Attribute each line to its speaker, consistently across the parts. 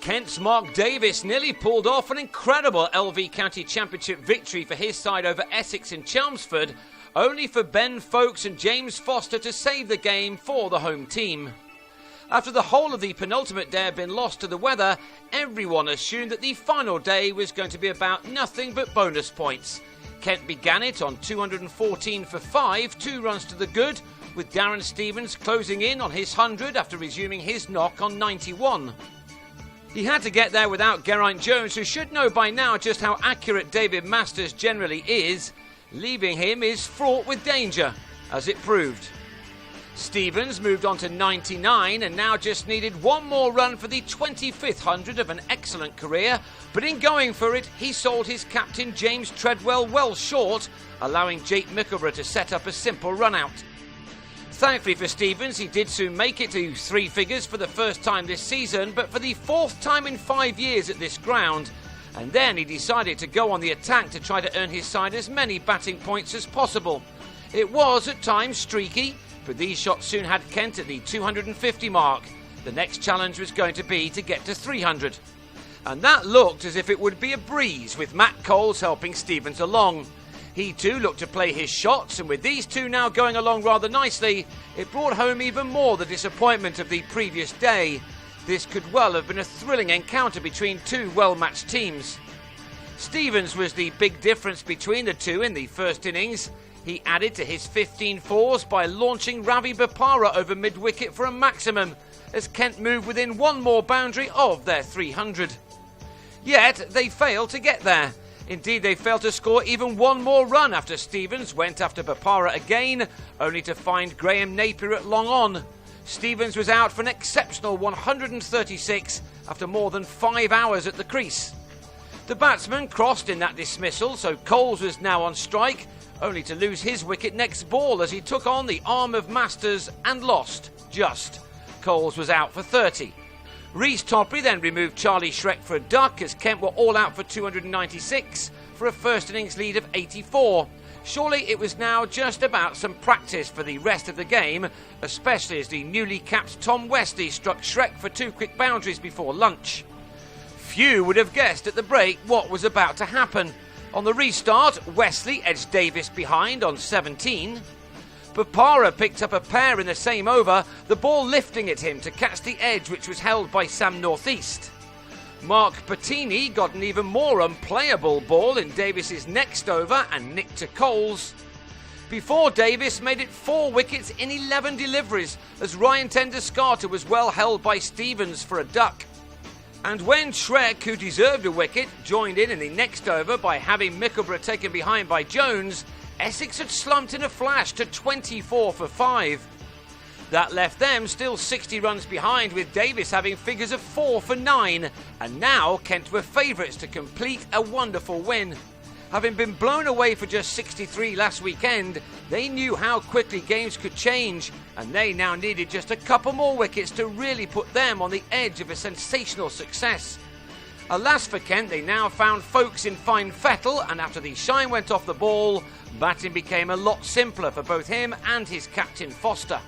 Speaker 1: Kent's Mark Davis nearly pulled off an incredible LV County Championship victory for his side over Essex and Chelmsford, only for Ben Folkes and James Foster to save the game for the home team. After the whole of the penultimate day had been lost to the weather, everyone assumed that the final day was going to be about nothing but bonus points. Kent began it on 214 for 5, 2 runs to the good, with Darren Stevens closing in on his 100 after resuming his knock on 91. He had to get there without Geraint Jones, who should know by now just how accurate David Masters generally is. Leaving him is fraught with danger, as it proved. Stevens moved on to 99 and now just needed one more run for the 25th 100 of an excellent career, but in going for it, he sold his captain James Treadwell well short, allowing Jake Mickleborough to set up a simple run-out. Thankfully for Stevens, he did soon make it to 3 figures for the first time this season, but for the 4th time in 5 years at this ground. And then he decided to go on the attack to try to earn his side as many batting points as possible. It was at times streaky, but these shots soon had Kent at the 250 mark. The next challenge was going to be to get to 300. And that looked as if it would be a breeze, with Matt Coles helping Stevens along. He too looked to play his shots, and with these two now going along rather nicely, it brought home even more the disappointment of the previous day. This could well have been a thrilling encounter between two well-matched teams. Stevens was the big difference between the two in the first innings. He added to his 15 fours by launching Ravi Bopara over mid-wicket for a maximum, as Kent moved within one more boundary of their 300. Yet they failed to get there. Indeed, they failed to score even one more run after Stevens went after Bopara again, only to find Graham Napier at long on. Stevens was out for an exceptional 136 after more than 5 hours at the crease. The batsman crossed in that dismissal, so Coles was now on strike, only to lose his wicket next ball as he took on the arm of Masters and lost, just. Coles was out for 30. Rhys Toppy then removed Charlie Shrek for a duck as Kent were all out for 296 for a first innings lead of 84. Surely it was now just about some practice for the rest of the game, especially as the newly capped Tom Westley struck Shrek for 2 quick boundaries before lunch. Few would have guessed at the break what was about to happen. On the restart, Westley edged Davis behind on 17. Bopara picked up a pair in the same over, the ball lifting at him to catch the edge which was held by Sam Northeast. Mark Patini got an even more unplayable ball in Davis's next over and nicked to Coles. Before Davis made it 4 wickets in 11 deliveries as Ryan Tenduscarter was well held by Stevens for a duck. And when Shrek, who deserved a wicket, joined in the next over by having Mickleborough taken behind by Jones, Essex had slumped in a flash to 24 for 5. That left them still 60 runs behind, with Davis having figures of 4 for 9, and now Kent were favourites to complete a wonderful win. Having been blown away for just 63 last weekend, they knew how quickly games could change, and they now needed just a couple more wickets to really put them on the edge of a sensational success. Alas for Kent, they now found Folkes in fine fettle, and after the shine went off the ball, batting became a lot simpler for both him and his captain Foster.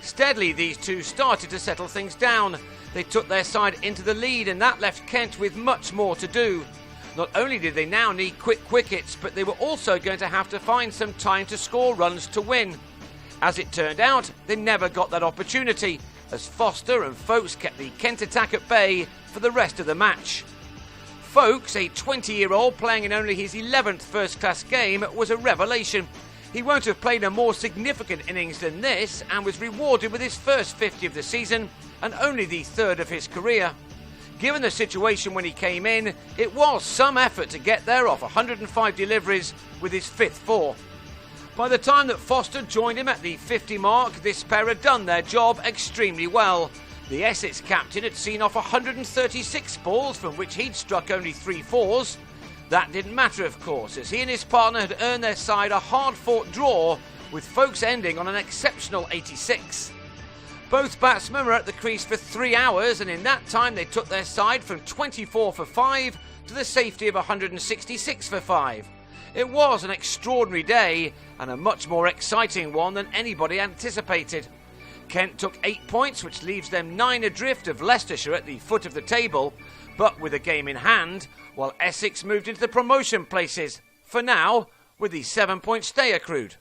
Speaker 1: Steadily, these two started to settle things down. They took their side into the lead, and that left Kent with much more to do. Not only did they now need quick wickets, but they were also going to have to find some time to score runs to win. As it turned out, they never got that opportunity, as Foster and Folkes kept the Kent attack at bay for the rest of the match. Folkes, a 20-year-old playing in only his 11th first-class game, was a revelation. He won't have played a more significant innings than this and was rewarded with his first 50 of the season and only the 3rd of his career. Given the situation when he came in, it was some effort to get there off 105 deliveries with his 5th 4. By the time that Foster joined him at the 50 mark, this pair had done their job extremely well. The Essex captain had seen off 136 balls from which he'd struck only 3 4s. That didn't matter, of course, as he and his partner had earned their side a hard-fought draw, with Folkes ending on an exceptional 86. Both batsmen were at the crease for 3 hours, and in that time they took their side from 24 for 5 to the safety of 166 for 5. It was an extraordinary day, and a much more exciting one than anybody anticipated. Kent took 8 points, which leaves them 9 adrift of Leicestershire at the foot of the table, but with a game in hand, while Essex moved into the promotion places, for now, with the 7-point stay accrued.